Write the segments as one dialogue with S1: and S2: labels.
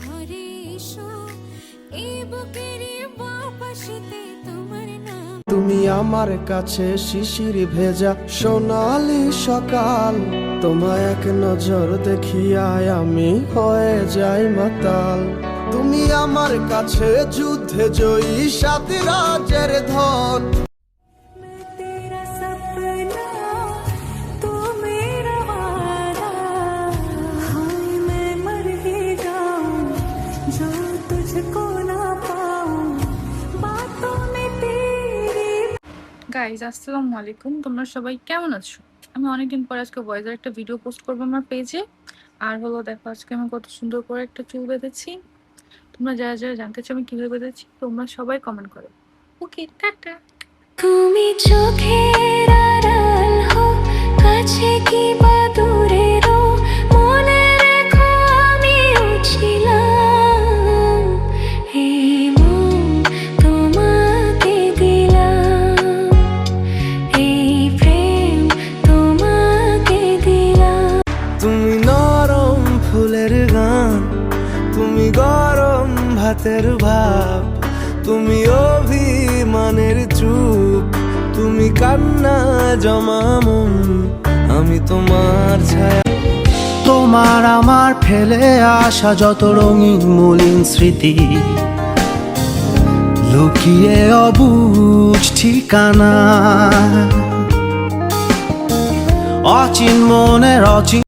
S1: ঘরে এসো এই বুকের বাপাশিতে তোমার নাম।
S2: তুমি আমার কাছে শিশির ভেজা সোনালি সকাল, তোমায় এক নজর দেখিয়ায় আমি হয়ে যাই মাতাল। তুমি আমার কাছে যুদ্ধে জয়ী সাত রাজের ধন।
S3: গাইজ আসসালামু আলাইকুম, তোমরা সবাই কেমন আছো? আমি অনেকদিন পর আজকে ভয়েসের একটা ভিডিও পোস্ট করবো আমার পেজে। আর হলো দেখো আজকে আমি কত সুন্দর করে একটা চুল বেঁধেছি। তোমরা যারা যারা জানতে চাও আমি কিভাবে বেঁধেছি তোমরা সবাই কমেন্ট করো। ওকে, টাটা।
S1: তুমি চোখের আড়াল হো, কাছে কি বা দূরেরও, মনে রেখো আমিও ছিলাম। এই মন তোমাকে দিলাম, এই প্রেম তোমাকে দিলাম।
S2: তুমি নরম ফুলের গান, তুমি গরম ভাতের ভাব, তুমি অভিমানের চুপ, তুমি কান্না জমা মন, আমি তোমার ছায়া। তোমার আমার ফেলে আসা যত রঙিন মলিন স্মৃতি, লুকিয়ে অবুঝ ঠিকানা, অচিন মনের অচিন।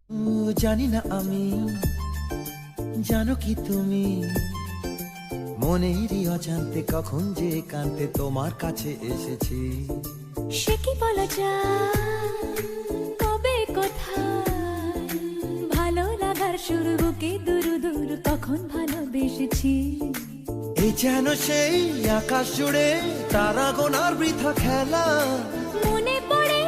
S2: জানি না আমি, জানো কি তুমি, মনেরই অজান্তে কখন যে কান্তে তোমার কাছে এসেছি।
S1: সে কি বলা যায়, কবে কোথায়, ভালো লাগার শুরু বুকে দুরু দুরু তখন ভালোবেসেছি।
S2: এই যেন সেই আকাশ জুড়ে তারা গোনার বৃথা খেলা,
S1: মনে পড়ে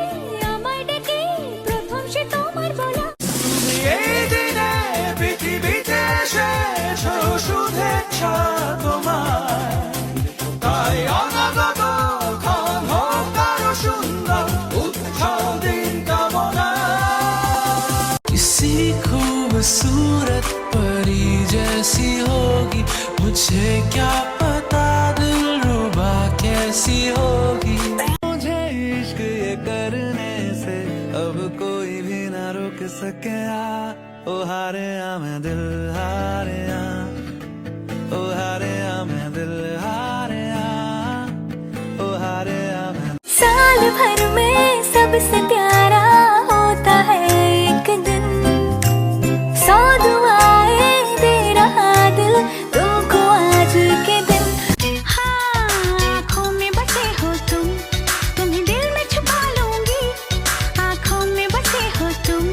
S1: আমায় ডেকে প্রথম সে তোমার বলা।
S2: তুমি এই দিনে পৃথিবীতে এসেছো শুভেচ্ছা তোমার, তাই অনাগত ক্ষণ হোক আরো সুন্দর উৎসব দিন কামনা। किसी खूबसूरत परी जैसी होगी, मुझे क्या पता दिलरुबा कैसी होगी। मुझे इश्क ये करने से अब कोई भी ना रोक सके। ओ हारे मैं दिल हारे, ओ हारे मैं दिल हारे, ओ हारे मैं।
S1: साल भर में सबसे प्यारा होता है एक दिन, 100 दुआएं दे रहा दिल तुमको आज के दिन। हाँ, आँखों में बसे हो तुम, तुम्हें दिल में छुपा लूंगी। आँखों में बसे हो तुम,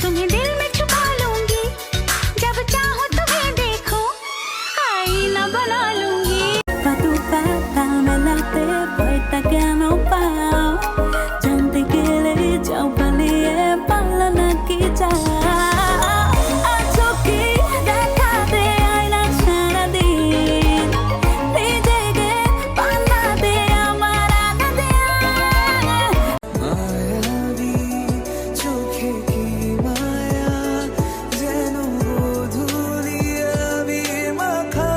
S1: तुम्हें दिल में छुपा लूंगी। जब चाहो तुम्हें देखो, आईना बना लूंगी। Patu pata me late, poeta que no pao, jante que le chao paliye palana ki cha। আজকে দেখাতে আয়না সারা দিন, নিজেকে বানাতে আমার আঘাতে।
S2: মায়াবী চোখে কি মায়া, যেন ধুলি আমি মাখা।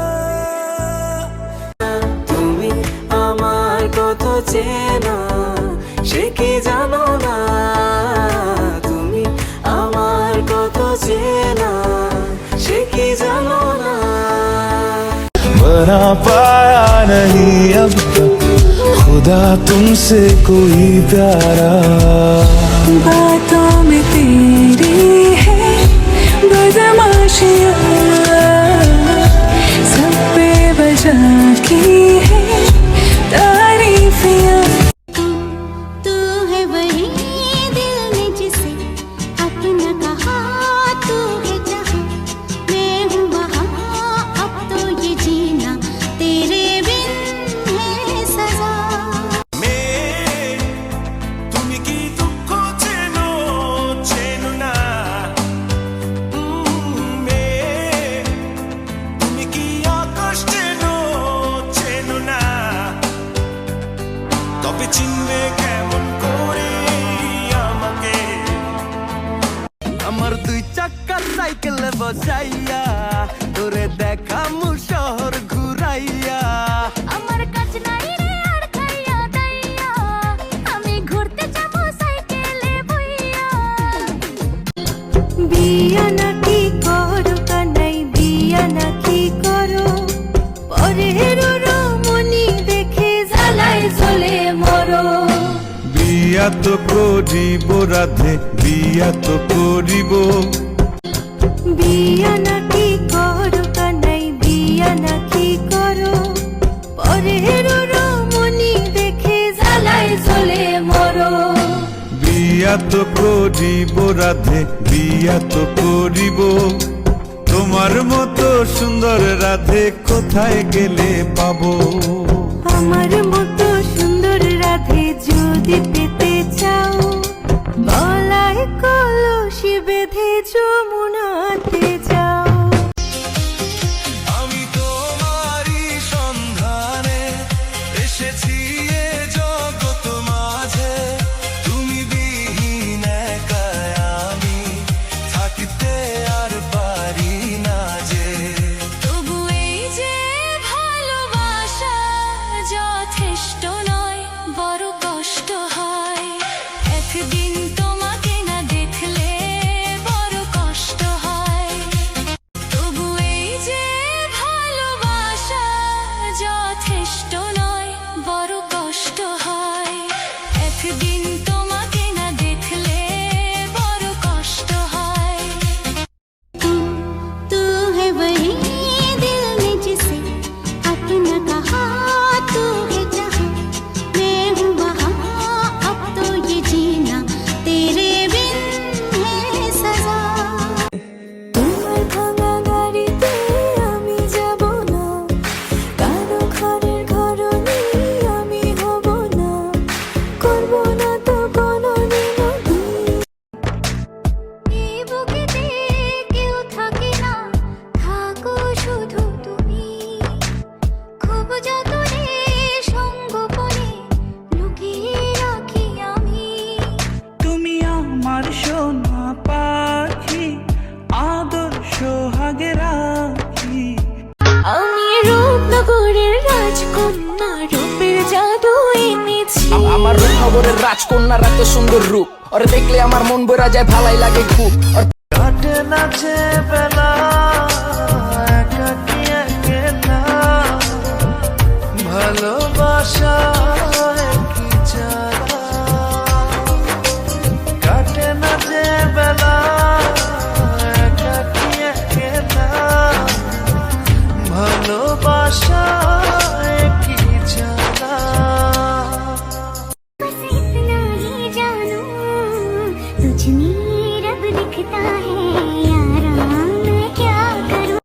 S2: তুমি আমার কত চেনা সে কি জানো না, তুমি আমার কত চেনা সে কি জানো না। बना पाया नहीं अब तक खुदा तुमसे कोई प्यारा,
S1: बातों में तेरी है बदमाशियाँ, सब पे बजा की है तारीफियाँ। तू है वही दिल ने जिसे अपना कहा, तू है जहाँ मैं हूँ वहाँ, अब तो ये जीना तेरे बिन है सजा।
S2: তুমি কি দুঃখ চেনো চেনো না,
S4: তো করিব রাধে, বিয়া তো করিব।
S1: বিয়া নাকি করো কানাই, বিয়া নাকি করো, পরের রমণী দেখে জ্বালায় জ্বলে মরো।
S4: বিয়া তো করিব রাধে, বিয়া তো করিব। তোমার মতো সুন্দর রাধে কোথায় গেলে পাবো?
S1: আমার মতো সুন্দর রাধে যদি পেতে চাও, গলায় কলসি বেঁধে যমুনাতে যাও।
S4: আমি তোমারই সন্ধানে এসেছি এ জগৎ মাঝে, তুমি বিহীন একাই আমি থাকতে আর পারি না যে।
S1: তবু এই যে ভালোবাসা যথেষ্ট নয়, বড় কষ্ট হয় একদিন তোমাকে না দেখলে, বড় কষ্ট হয়। তবু এই যে ভালোবাসা যথেষ্ট নয়, বড় কষ্ট হয় একদিন তোমাকে না দেখলে, বড় কষ্ট হয়। तू है वही दिल ने जिसे अपना कहा, तू है जहाँ मैं हूँ वहाँ, अब तो ये जीना तेरे बिन है सजा। তোমার ভাঙা গাড়িতে আমি যাব না, কারো ঘরের ঘরনি আমি হব না, করব না তো কোনো নিয়তি। এই বুকেতে কেউ থাকে না, থাকো শুধু তুমি, খুব যতনে সঙ্গোপনে লুকিয়ে রাখি আমি।
S5: তুমি আমার সোনা পাখি, আদর্শ হাগে রাখি।
S1: আমি রূপনগরের রাজকন্যা, রূপের জাদু এনেছি।
S6: আমার রূপনগরের রাজকন্যার এত সুন্দর রূপ, ওরে দেখলে আমার মন ভরা যায়, ভালাই লাগে খুব।
S2: কাটে না যে বেলা একাকী একলা, ভালোবাসা কি জ্বালা। কাটে না যে বেলা একাকী একলা, ভালোবাসা